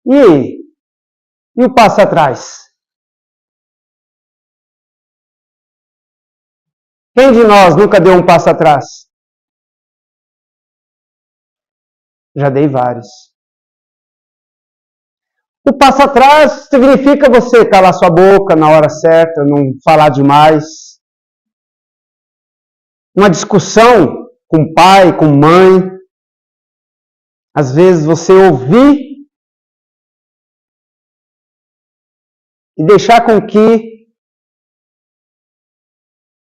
E o passo atrás? Quem de nós nunca deu um passo atrás? Já dei vários. O passo atrás significa você calar sua boca na hora certa, não falar demais. Uma discussão com pai, com mãe. Às vezes você ouvir e deixar com que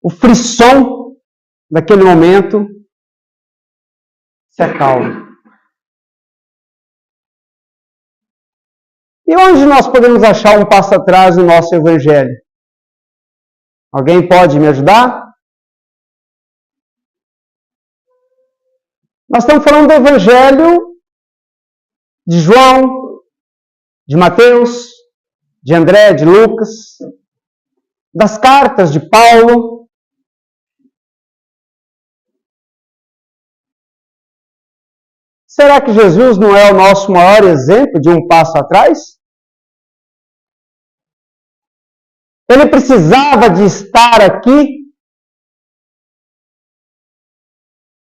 o frisson daquele momento se acalme. E onde nós podemos achar um passo atrás no nosso Evangelho? Alguém pode me ajudar? Nós estamos falando do Evangelho de João, de Mateus, de André, de Lucas, das cartas de Paulo. Será que Jesus não é o nosso maior exemplo de um passo atrás? Ele precisava de estar aqui?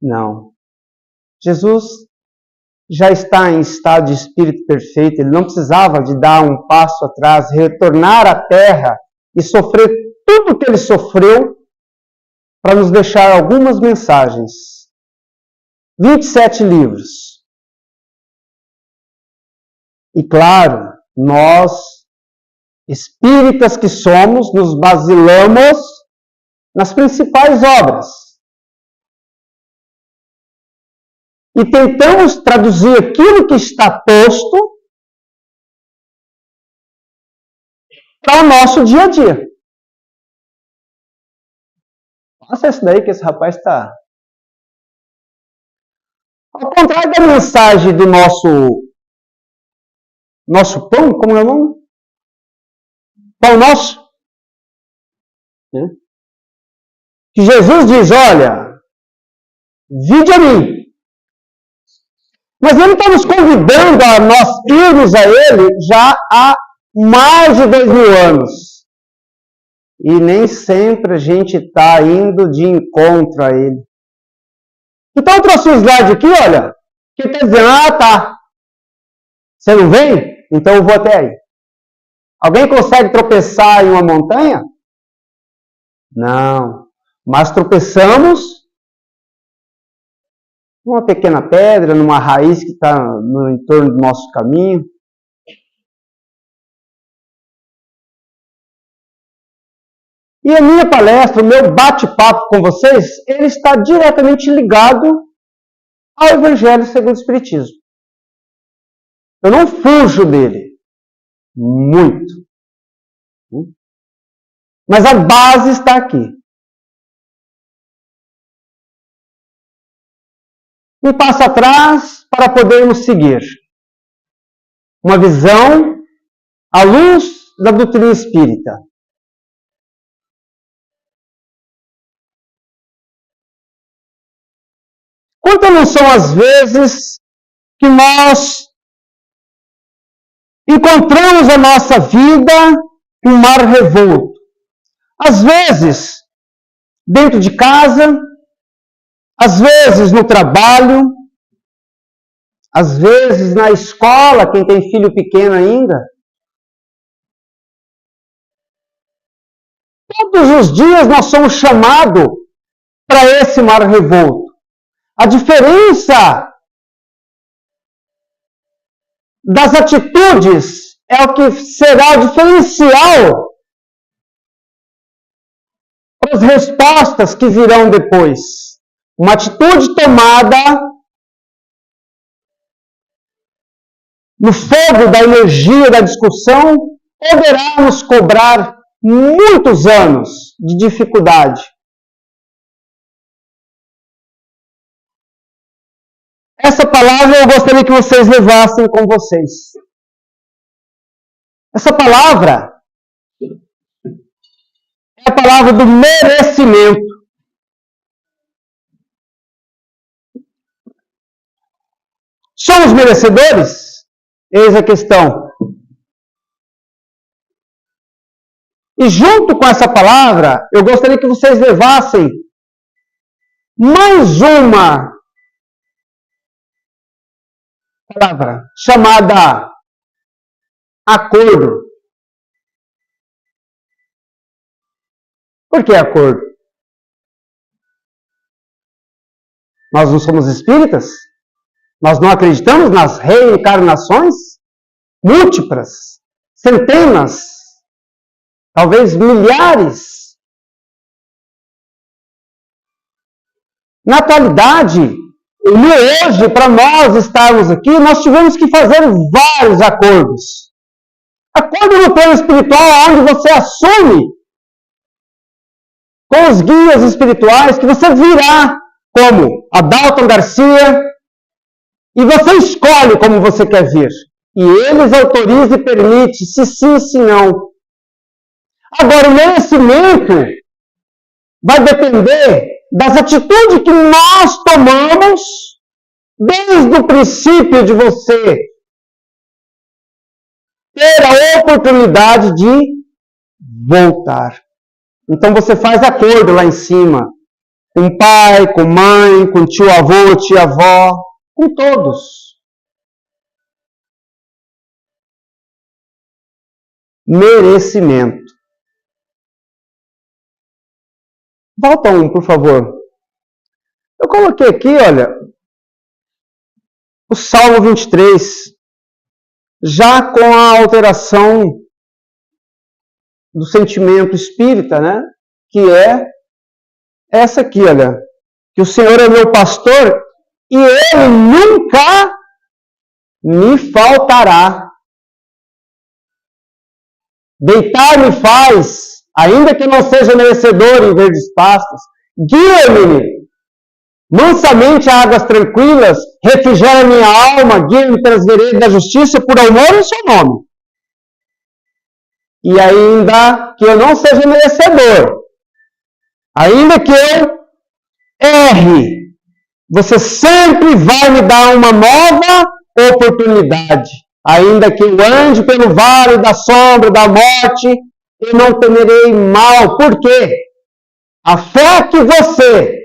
Não. Jesus já está em estado de espírito perfeito. Ele não precisava de dar um passo atrás, retornar à terra e sofrer tudo o que ele sofreu para nos deixar algumas mensagens. 27 livros. E claro, nós, espíritas que somos, nos basilamos nas principais obras. E tentamos traduzir aquilo que está posto para o nosso dia a dia. Nossa, isso daí que esse rapaz está... Ao contrário da mensagem do nosso pão, como é o nome? Pão nosso. Que Jesus diz, olha, vinde a mim. Mas ele está nos convidando a nós irmos a ele já há mais de 2000 anos. E nem sempre a gente está indo de encontro a ele. Então eu trouxe um slide aqui, olha, que está dizendo, tá. Você não vem? Então eu vou até aí. Alguém consegue tropeçar em uma montanha? Não. Mas tropeçamos numa pequena pedra, numa raiz que está no entorno do nosso caminho. E a minha palestra, o meu bate-papo com vocês, ele está diretamente ligado ao Evangelho segundo o Espiritismo. Eu não fujo dele. Muito. Mas a base está aqui. Um passo atrás para podermos seguir. Uma visão à luz da doutrina espírita. Quantas não são as vezes que nós encontramos a nossa vida um mar revolto? Às vezes, dentro de casa, às vezes no trabalho, às vezes na escola, quem tem filho pequeno ainda. Todos os dias nós somos chamados para esse mar revolto. A diferença das atitudes é o que será o diferencial para as respostas que virão depois. Uma atitude tomada no fogo da energia da discussão poderá nos cobrar muitos anos de dificuldade. Essa palavra eu gostaria que vocês levassem com vocês. Essa palavra é a palavra do merecimento. Somos merecedores? Eis a questão. E junto com essa palavra, eu gostaria que vocês levassem mais uma palavra chamada acordo. Por que acordo? Nós não somos espíritas? Nós não acreditamos nas reencarnações múltiplas, centenas, talvez milhares. Na atualidade, e hoje, para nós estarmos aqui, nós tivemos que fazer vários acordos. Acordo no plano espiritual, onde você assume com os guias espirituais que você virá como Adalton Garcia e você escolhe como você quer vir. E eles autorizam e permitem, se sim, se não. Agora, o merecimento vai depender das atitudes que nós tomamos desde o princípio de você ter a oportunidade de voltar. Então você faz acordo lá em cima, com pai, com mãe, com tio avô, tia avó, com todos. Merecimento. Volta um, por favor. Eu coloquei aqui, olha, o Salmo 23, já com a alteração do sentimento espírita, né? Que é essa aqui, olha. Que o Senhor é meu pastor e Ele nunca me faltará. Deitar-me faz, ainda que não seja merecedor em verdes pastos. Guia-me mansamente a águas tranquilas, refrigera minha alma, guia-me pelas veredas da justiça, por amor ao seu nome. E ainda que eu não seja merecedor, ainda que eu erre, você sempre vai me dar uma nova oportunidade. Ainda que eu ande pelo vale da sombra da morte, eu não temerei mal. Por quê? A fé que você,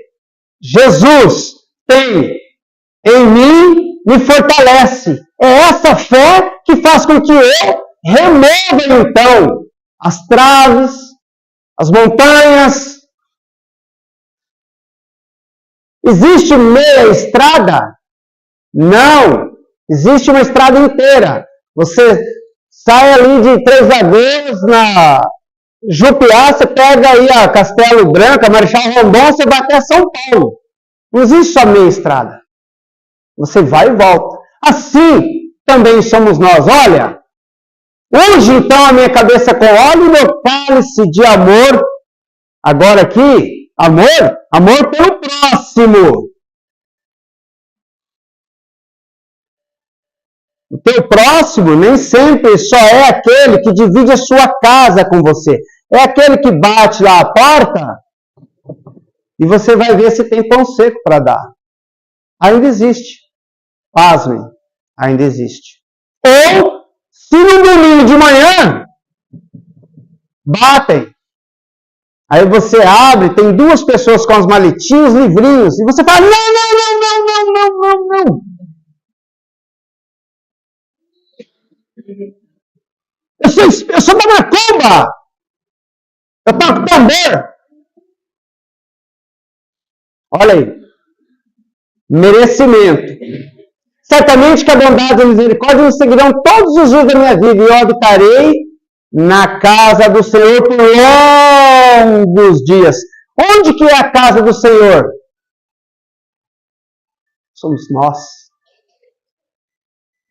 Jesus, tem em mim, me fortalece. É essa fé que faz com que eu remova, então, as traves, as montanhas. Existe meia estrada? Não. Existe uma estrada inteira. Você sai ali de Três Lagoas, na Jupiá, você pega aí a Castelo Branco, a Marechal Rondon, você vai até São Paulo. Não existe só meia estrada. Você vai e volta. Assim também somos nós. Olha, unge então a minha cabeça com óleo e meu cálice de amor. Agora aqui, amor pelo próximo. O teu próximo nem sempre só é aquele que divide a sua casa com você. É aquele que bate lá a porta e você vai ver se tem pão seco para dar. Ainda existe. Pasmem, ainda existe. Ou, se no domingo de manhã, batem. Aí você abre, tem duas pessoas com as maletinhas, livrinhos, e você fala, não. Eu sou da macumba. Eu toco tambor. Olha aí. Merecimento. Certamente que a bondade e a misericórdia me seguirão todos os dias da minha vida, e eu habitarei na casa do Senhor por longos dias. Onde que é a casa do Senhor? Somos nós.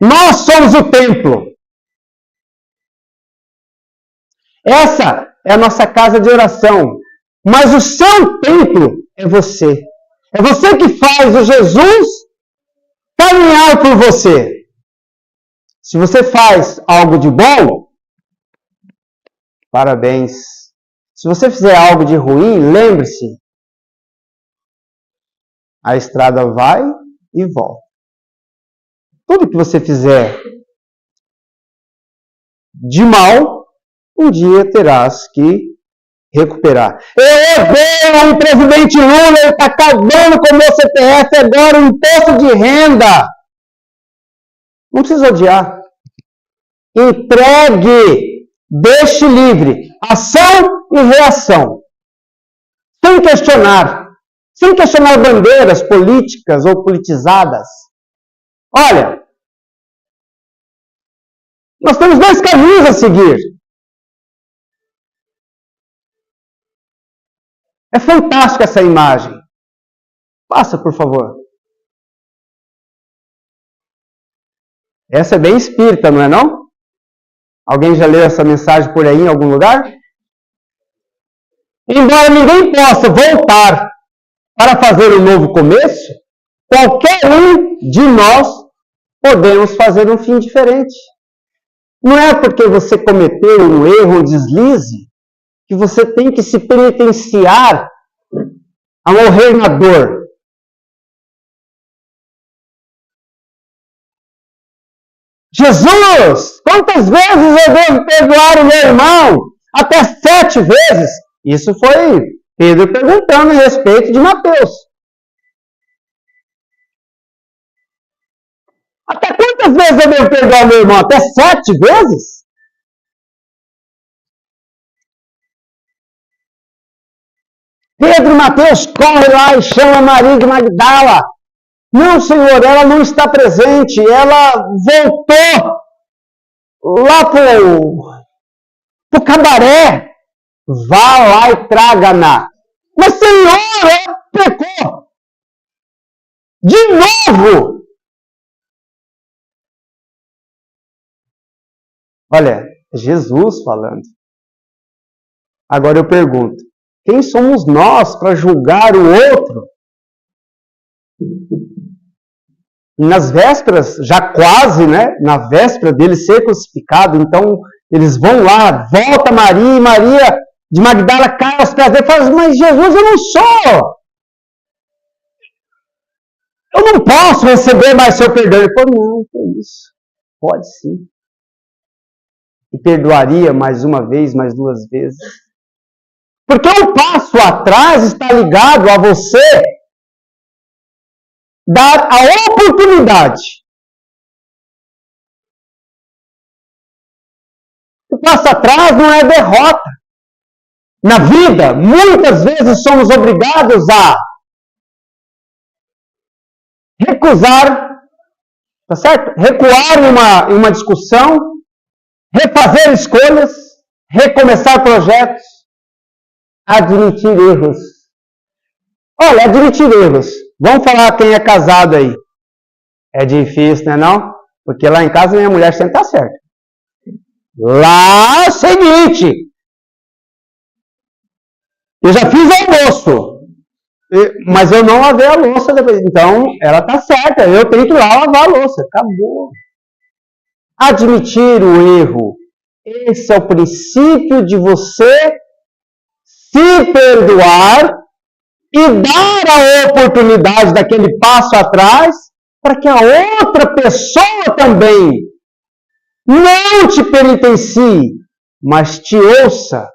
Nós somos o templo. Essa é a nossa casa de oração. Mas o seu templo é você. É você que faz o Jesus caminhar por você. Se você faz algo de bom, parabéns. Se você fizer algo de ruim, lembre-se. A estrada vai e volta. Tudo que você fizer de mal, um dia terás que recuperar. Eu odeio o presidente Lula, ele está acabando com o meu CPF agora, o imposto de renda. Não precisa odiar. Entregue, deixe livre, ação e reação. Sem questionar bandeiras políticas ou politizadas. Olha, nós temos dois caminhos a seguir. É fantástica essa imagem. Passa, por favor. Essa é bem espírita, não é não? Alguém já leu essa mensagem por aí em algum lugar? Embora ninguém possa voltar para fazer um novo começo, qualquer um de nós podemos fazer um fim diferente. Não é porque você cometeu um erro ou deslize que você tem que se penitenciar a morrer na dor. Jesus, quantas vezes eu devo perdoar o meu irmão? Até 7 vezes. Isso foi Pedro perguntando a respeito de Mateus. Até quantas vezes eu devo perdoar o meu irmão? Até 7 vezes? Pedro e Mateus corre lá e chama Maria de Magdala. Não, Senhor, ela não está presente. Ela voltou lá para o cabaré. Vá lá e traga-na. Mas, Senhor, ela pecou. De novo. Olha, Jesus falando. Agora eu pergunto, quem somos nós para julgar o outro? Nas vésperas, já quase, né? Na véspera dele ser crucificado, então eles vão lá, volta Maria, e Maria de Magdala cai aos pés dele e fala, mas Jesus, eu não sou. Eu não posso receber mais seu perdão. Ele falou, não, que isso. Pode sim. E perdoaria mais uma vez, mais 2 vezes. Porque o passo atrás está ligado a você dar a oportunidade. O passo atrás não é derrota. Na vida, muitas vezes somos obrigados a recusar, tá certo? Recuar em uma discussão, refazer escolhas, recomeçar projetos, admitir erros. Olha, admitir erros. Vamos falar quem é casado aí. É difícil, né não? Porque lá em casa minha mulher sempre está certa. Lá é o seguinte. Eu já fiz almoço. Mas eu não lavei a louça depois. Então, ela está certa. Eu tenho que ir lá lavar a louça. Acabou. Admitir o erro. Esse é o princípio de você se perdoar e dar a oportunidade daquele passo atrás para que a outra pessoa também não te penitencie, mas te ouça.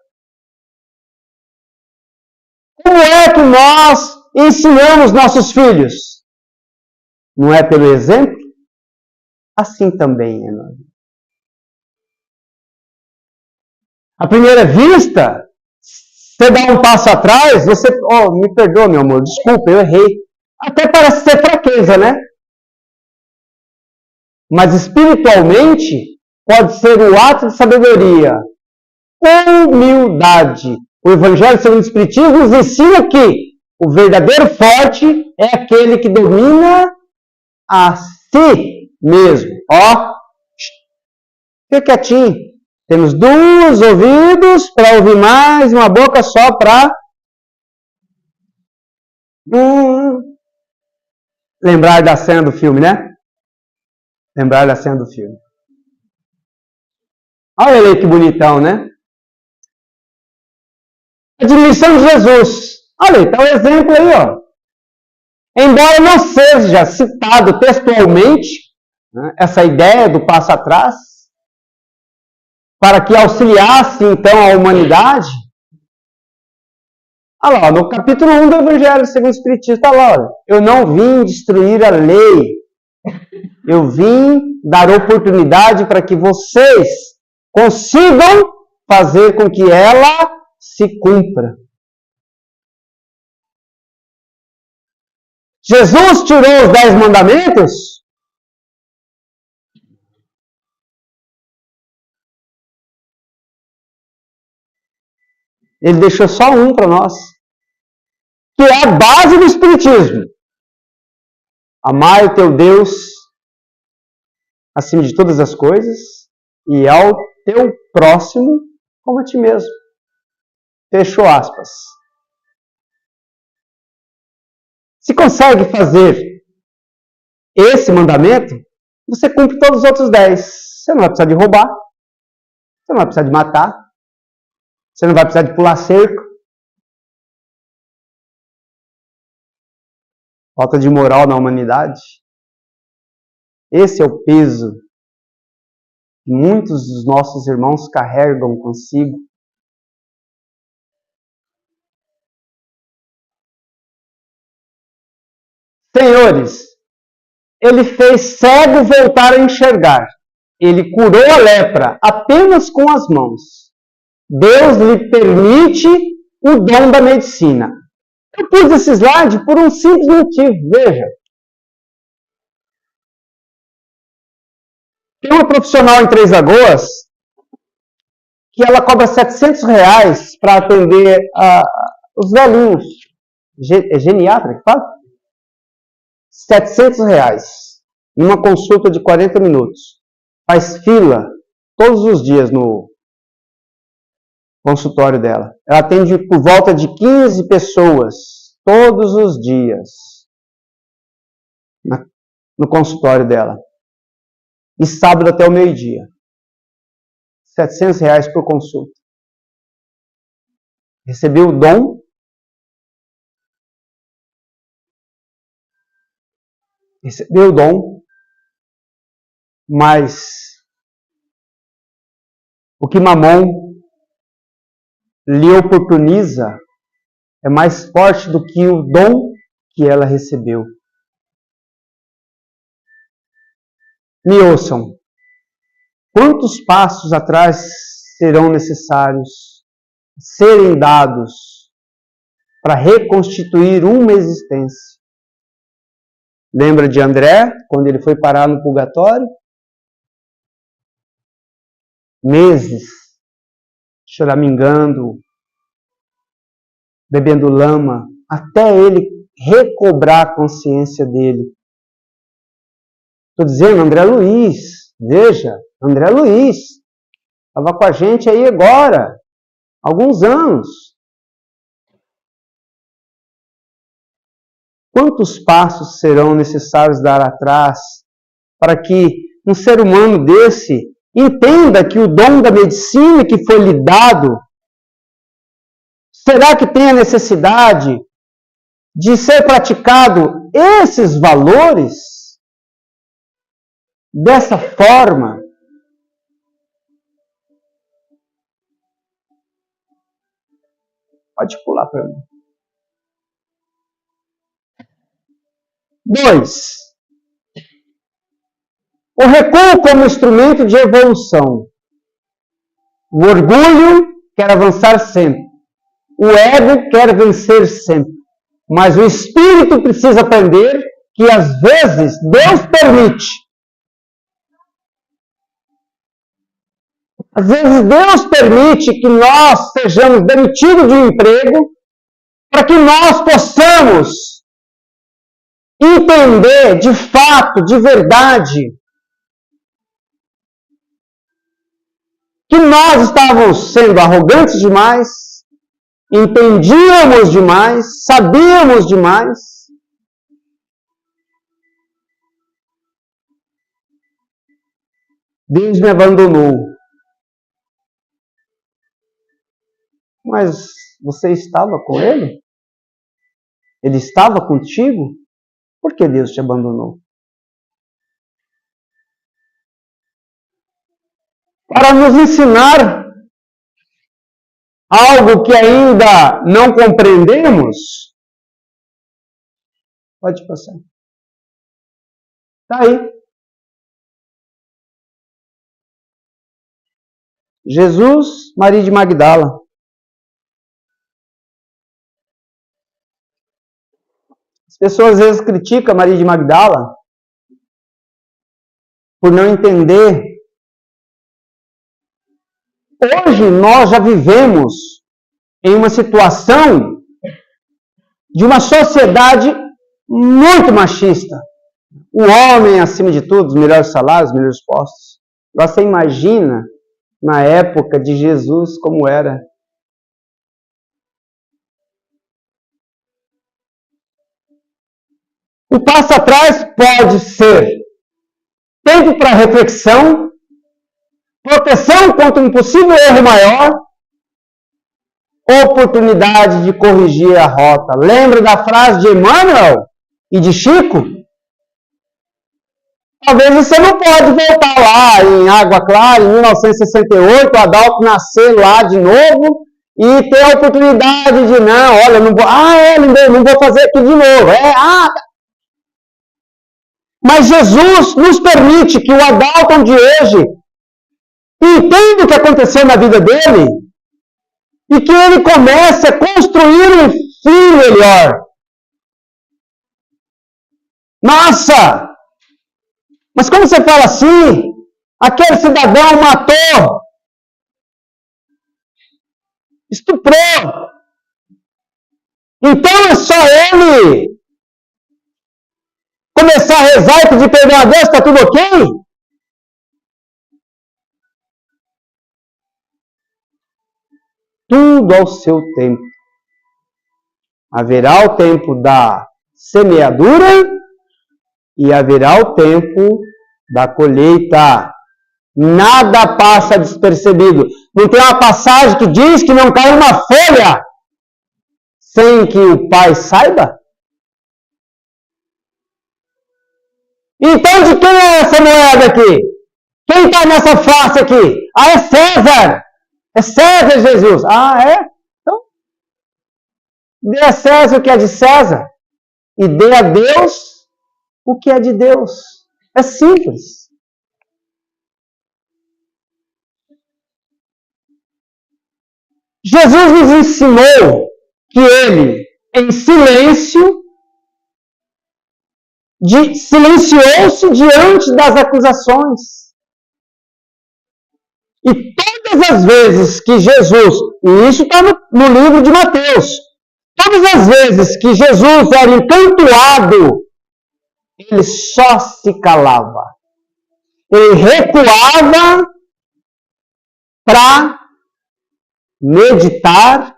Como é que nós ensinamos nossos filhos? Não é pelo exemplo? Assim também é nós. À primeira vista, você dá um passo atrás, você... Oh, me perdoa, meu amor, desculpa, eu errei. Até parece ser fraqueza, né? Mas espiritualmente, pode ser um ato de sabedoria. Humildade. O Evangelho segundo o Espiritismo nos ensina que o verdadeiro forte é aquele que domina a si mesmo. Ó, fica quietinho. Temos 2 ouvidos para ouvir mais, uma boca só para lembrar da cena do filme, né? Lembrar da cena do filme. Olha ele aí que bonitão, né? Admissão de Jesus. Olha aí, está o exemplo aí, ó. Embora não seja citado textualmente, né, essa ideia do passo atrás, para que auxiliasse então a humanidade. Olha lá, no capítulo 1 do Evangelho segundo o Espiritismo, está lá, olha, eu não vim destruir a lei, eu vim dar oportunidade para que vocês consigam fazer com que ela se cumpra. Jesus tirou os 10 mandamentos? Ele deixou só um para nós, que é a base do Espiritismo. Amar o teu Deus acima de todas as coisas e ao teu próximo como a ti mesmo. Fechou aspas. Se consegue fazer esse mandamento, você cumpre todos os outros 10. Você não vai precisar de roubar, você não vai precisar de matar, você não vai precisar de pular cerco. Falta de moral na humanidade. Esse é o peso que muitos dos nossos irmãos carregam consigo. Senhores, ele fez cego voltar a enxergar. Ele curou a lepra apenas com as mãos. Deus lhe permite o dom da medicina. Eu pus esse slide por um simples motivo. Veja. Tem uma profissional em Três Lagoas que ela cobra R$700 para atender os velhinhos. É geriatra que fala? R$700 numa consulta de 40 minutos. Faz fila todos os dias no consultório dela. Ela atende por volta de 15 pessoas todos os dias no consultório dela. E sábado até o meio-dia. R$700 por consulta. Recebeu o dom. Recebeu o dom. Mas o que Mamon lhe oportuniza é mais forte do que o dom que ela recebeu. Me ouçam. Quantos passos atrás serão necessários serem dados para reconstituir uma existência? Lembra de André, quando ele foi parar no purgatório? Meses choramingando, bebendo lama, até ele recobrar a consciência dele. Estou dizendo, André Luiz, veja, André Luiz, estava com a gente aí agora, há alguns anos. Quantos passos serão necessários dar atrás para que um ser humano desse entenda que o dom da medicina que foi lhe dado, será que tem a necessidade de ser praticado esses valores dessa forma? Pode pular para mim. 2. O recuo como instrumento de evolução. O orgulho quer avançar sempre. O ego quer vencer sempre. Mas o espírito precisa aprender que às vezes Deus permite. Às vezes Deus permite que nós sejamos demitidos de um emprego para que nós possamos entender de fato, de verdade, que nós estávamos sendo arrogantes demais, entendíamos demais, sabíamos demais. Deus me abandonou. Mas você estava com Ele? Ele estava contigo? Por que Deus te abandonou? para nos ensinar algo que ainda não compreendemos. Pode passar. Está aí. Jesus, Maria de Magdala. As pessoas às vezes criticam Maria de Magdala por não entender. Hoje nós já vivemos em uma situação de uma sociedade muito machista. O homem, acima de tudo, os melhores salários, os melhores postos. Você imagina, na época de Jesus, como era. O passo atrás pode ser tempo para reflexão, proteção contra um possível erro maior, oportunidade de corrigir a rota. Lembra da frase de Emmanuel e de Chico? Talvez você não pode voltar lá em Água Clara, em 1968, o Adalto nascer lá de novo e ter a oportunidade de, não, olha, não vou, não vou fazer aqui de novo. Mas Jesus nos permite que o Adalto de hoje entenda o que aconteceu na vida dele e que ele comece a construir um fim melhor. Nossa! Mas como você fala assim? Aquele cidadão matou, estuprou. Então é só ele começar a rezar e pedir perdão a Deus, está tudo ok? Tudo ao seu tempo. Haverá o tempo da semeadura e haverá o tempo da colheita. Nada passa despercebido. Não tem uma passagem que diz que não cai uma folha sem que o pai saiba? Então, de quem é essa moeda aqui? Quem está nessa face aqui? É César! É César, Jesus! É? Então, dê a César o que é de César e dê a Deus o que é de Deus. É simples. Jesus nos ensinou que ele, em silêncio, silenciou-se diante das acusações. E todas as vezes que Jesus, e isso está no livro de Mateus, todas as vezes que Jesus era encantoado, ele só se calava. Ele recuava para meditar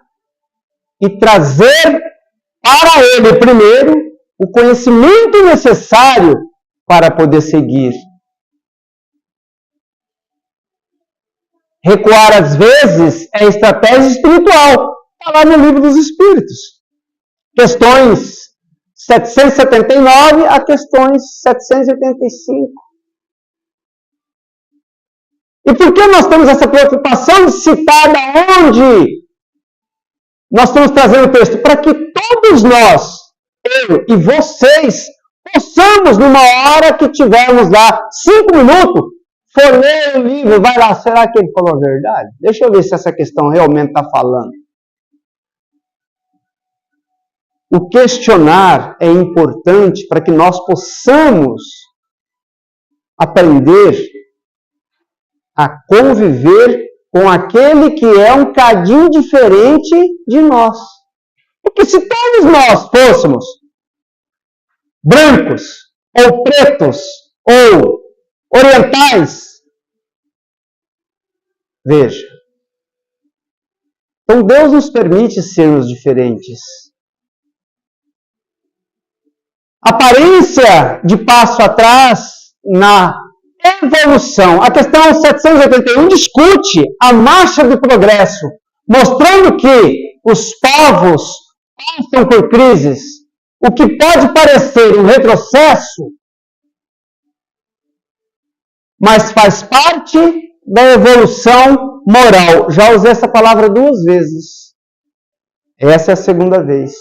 e trazer para ele primeiro o conhecimento necessário para poder seguir. Recuar, às vezes, é estratégia espiritual. Está lá no Livro dos Espíritos. Questões 779 a questões 785. E por que nós temos essa preocupação de citar da onde nós estamos trazendo o texto? Para que todos nós, eu e vocês, possamos, numa hora que tivermos lá 5 minutos, for ler o livro, vai lá, será que ele falou a verdade? Deixa eu ver se essa questão realmente está falando. O questionar é importante para que nós possamos aprender a conviver com aquele que é um cadinho diferente de nós. Porque se todos nós fôssemos brancos, ou pretos, ou orientais, veja, então Deus nos permite sermos diferentes. Aparência de passo atrás na evolução. A questão 781 discute a marcha do progresso, mostrando que os povos passam por crises. O que pode parecer um retrocesso, mas faz parte da evolução moral. Já usei essa palavra 2 vezes. Essa é a segunda vez.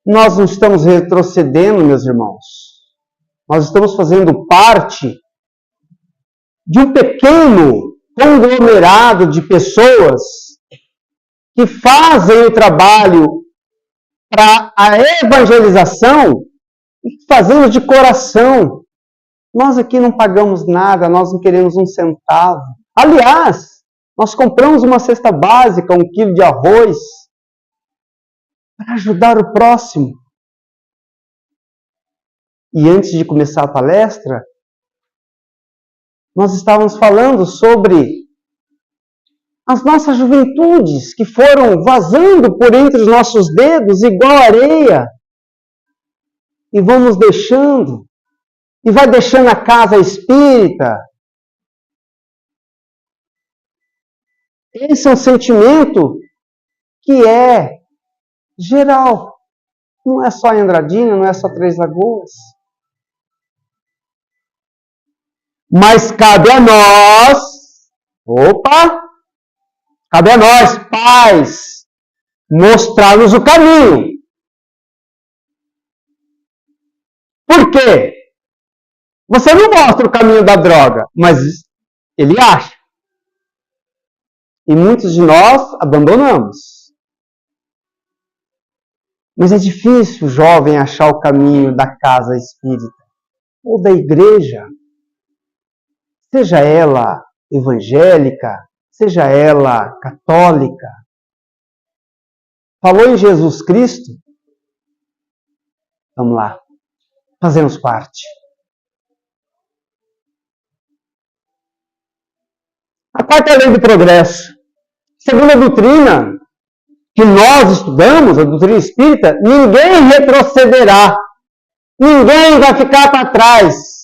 Nós não estamos retrocedendo, meus irmãos. Nós estamos fazendo parte de um pequeno conglomerado de pessoas que fazem o trabalho para a evangelização e fazemos de coração. Nós aqui não pagamos nada, nós não queremos um centavo. Aliás, nós compramos uma cesta básica, 1 quilo de arroz, para ajudar o próximo. E antes de começar a palestra, nós estávamos falando sobre as nossas juventudes que foram vazando por entre os nossos dedos igual areia. E vamos deixando. E vai deixando a casa espírita. Esse é um sentimento que é geral. Não é só em Andradina, não é só Três Lagoas. Mas cabe a nós, cabe a nós, pais, mostrar-nos o caminho. Por quê? Você não mostra o caminho da droga, mas ele acha. E muitos de nós abandonamos. Mas é difícil o jovem achar o caminho da casa espírita ou da igreja. Seja ela evangélica, seja ela católica. Falou em Jesus Cristo? Vamos lá. Fazemos parte. A quarta lei do progresso. Segundo a doutrina que nós estudamos, a doutrina espírita, ninguém retrocederá. Ninguém vai ficar para trás.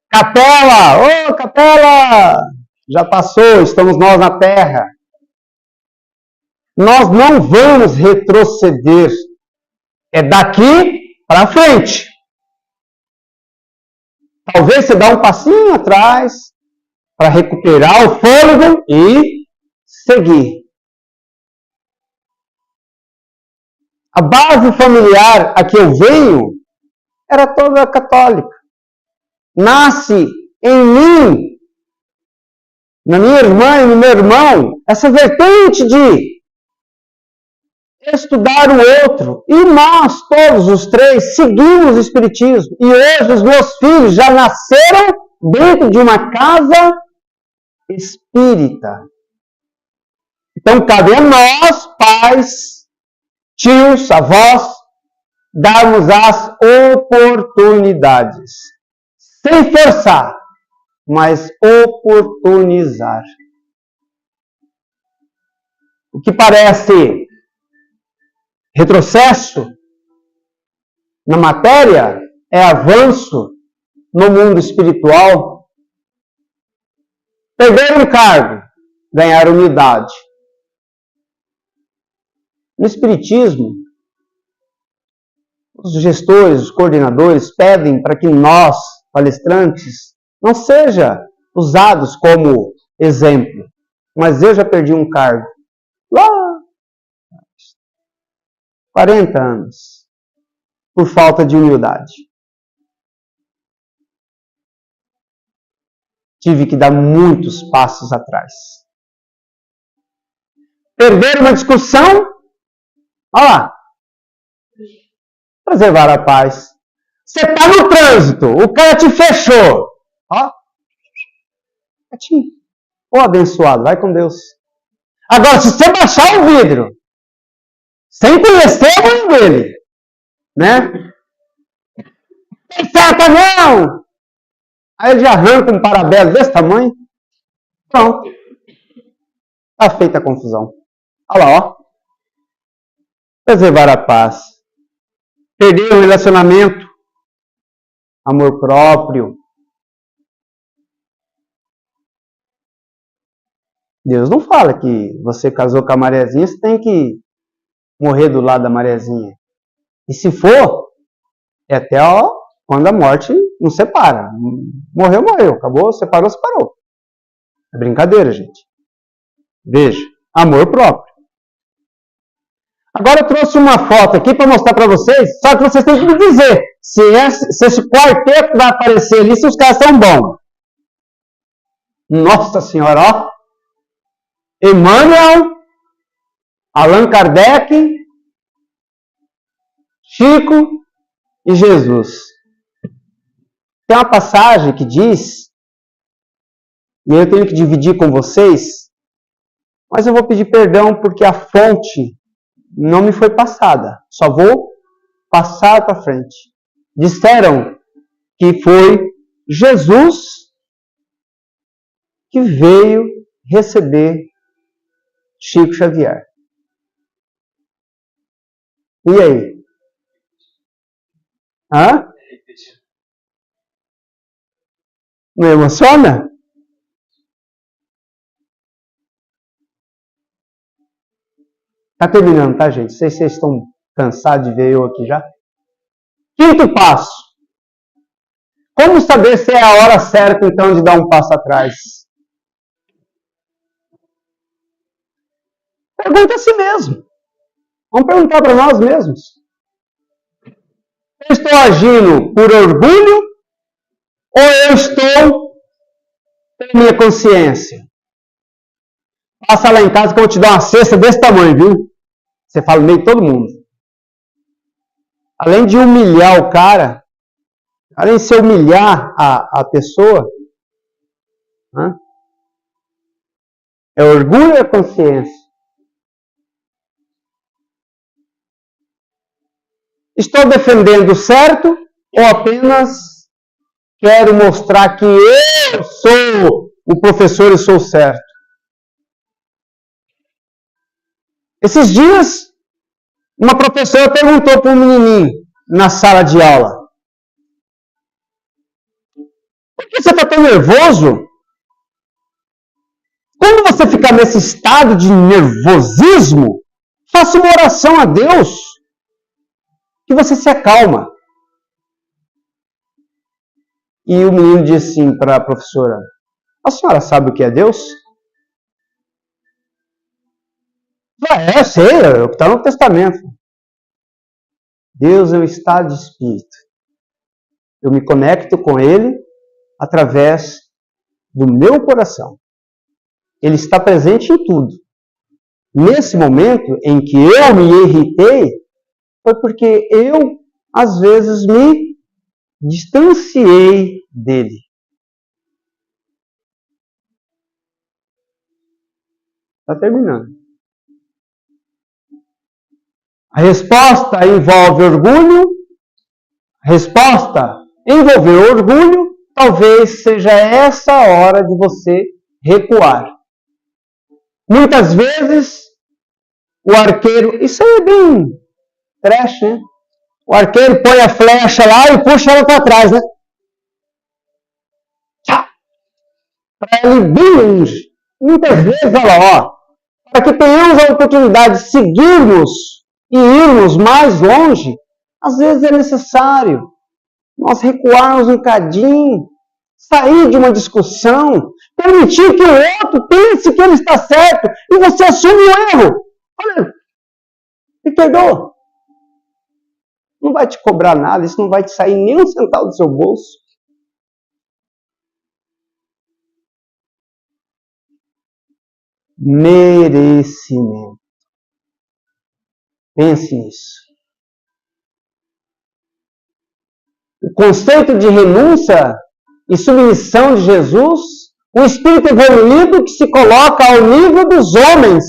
Capela! Ô, Capela! Já passou, estamos nós na Terra. Nós não vamos retroceder. É daqui para frente. Talvez você dá um passinho atrás para recuperar o fôlego e seguir. A base familiar a que eu venho era toda católica. Nasce em mim, na minha irmã e no meu irmão, essa vertente de estudar o outro. E nós, todos os três, seguimos o Espiritismo. E hoje os meus filhos já nasceram dentro de uma casa espírita. Então, cabe a nós, pais, tios, avós, darmos as oportunidades. Sem forçar, mas oportunizar. O que parece retrocesso na matéria é avanço no mundo espiritual. Perder um cargo, ganhar humildade. No Espiritismo, os gestores, os coordenadores pedem para que nós, palestrantes, não seja usados como exemplo. Mas eu já perdi um cargo lá 40 anos por falta de humildade. Tive que dar muitos passos atrás. Perder uma discussão, olha lá, preservar a paz. Você está no trânsito, o cara te fechou. Ó, ô abençoado, vai com Deus. Agora, se você baixar o vidro, sem conhecer a mãe dele, né? Tem certa não! Aí ele já arranca um parabelo desse tamanho. Pronto. Está feita a confusão. Olha lá, ó. Preservar a paz. Perder o relacionamento. Amor próprio. Deus não fala que você casou com a Mariazinha, você tem que morrer do lado da Mariazinha. E se for, é até quando a morte nos separa. Morreu, morreu. Acabou, separou, separou. É brincadeira, gente. Veja, amor próprio. Agora eu trouxe uma foto aqui para mostrar para vocês, só que vocês têm que me dizer se esse quarteto vai aparecer ali, se os caras são bons. Nossa Senhora, ó. Emmanuel, Allan Kardec, Chico e Jesus. Tem uma passagem que diz, e eu tenho que dividir com vocês, mas eu vou pedir perdão porque a fonte não me foi passada. Só vou passar para frente. Disseram que foi Jesus que veio receber Chico Xavier. E aí? Hã? Não emociona? Tá terminando, tá, gente? Não sei se vocês estão cansados de ver eu aqui já. Quinto passo. Como saber se é a hora certa, então, de dar um passo atrás? Pergunta a si mesmo. Vamos perguntar para nós mesmos. Eu estou agindo por orgulho ou eu estou pela minha consciência? Passa lá em casa que eu vou te dar uma cesta desse tamanho, viu? Você fala no meio de todo mundo. Além de humilhar o cara, além de se humilhar a pessoa, é orgulho ou é consciência? Estou defendendo o certo ou apenas quero mostrar que eu sou o professor e sou certo? Esses dias, uma professora perguntou para um menininho na sala de aula: por que você está tão nervoso? Quando você ficar nesse estado de nervosismo, faça uma oração a Deus, que você se acalma. E o menino disse assim para a professora: a senhora sabe o que é Deus? Eu sei, é o que está no Testamento. Deus é um estado de espírito. Eu me conecto com Ele através do meu coração. Ele está presente em tudo. Nesse momento em que eu me irritei, foi porque eu, às vezes, me distanciei dele. Está terminando. A resposta envolve orgulho. A resposta envolveu orgulho. Talvez seja essa a hora de você recuar. Muitas vezes, o arqueiro... Isso aí é bem trash, né? O arqueiro põe a flecha lá e puxa ela para trás, né? Para ele bem longe. Muitas vezes, olha lá, para que tenhamos a oportunidade de seguirmos e irmos mais longe, às vezes é necessário nós recuarmos um bocadinho, sair de uma discussão, permitir que o outro pense que ele está certo e você assume o erro. Olha, me perdoa. Não vai te cobrar nada, isso não vai te sair nem um centavo do seu bolso. Merecimento. Pense nisso. O conceito de renúncia e submissão de Jesus, o espírito evoluído que se coloca ao nível dos homens.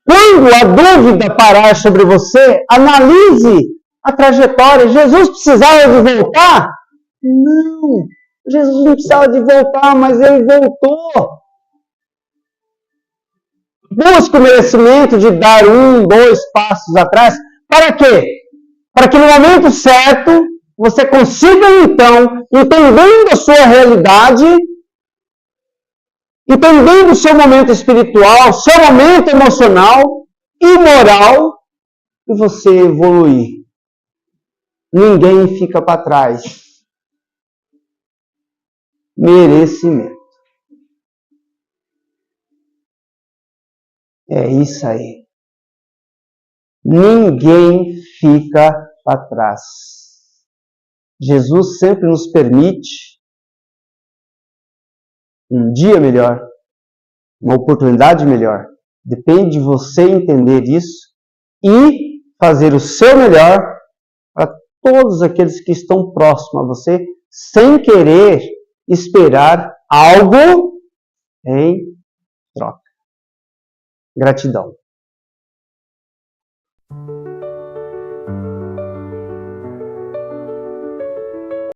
Quando a dúvida parar sobre você, analise a trajetória. Jesus precisava de voltar? Não. Jesus não precisava de voltar, mas ele voltou. Busque o merecimento de dar 1, 2 passos atrás. Para quê? Para que no momento certo você consiga, então, entendendo a sua realidade, E também do seu momento espiritual, seu momento emocional e moral, e você evoluir. Ninguém fica para trás. Merecimento. É isso aí. Ninguém fica para trás. Jesus sempre nos permite um dia melhor, uma oportunidade melhor. Depende de você entender isso e fazer o seu melhor para todos aqueles que estão próximos a você, sem querer esperar algo em troca. Gratidão.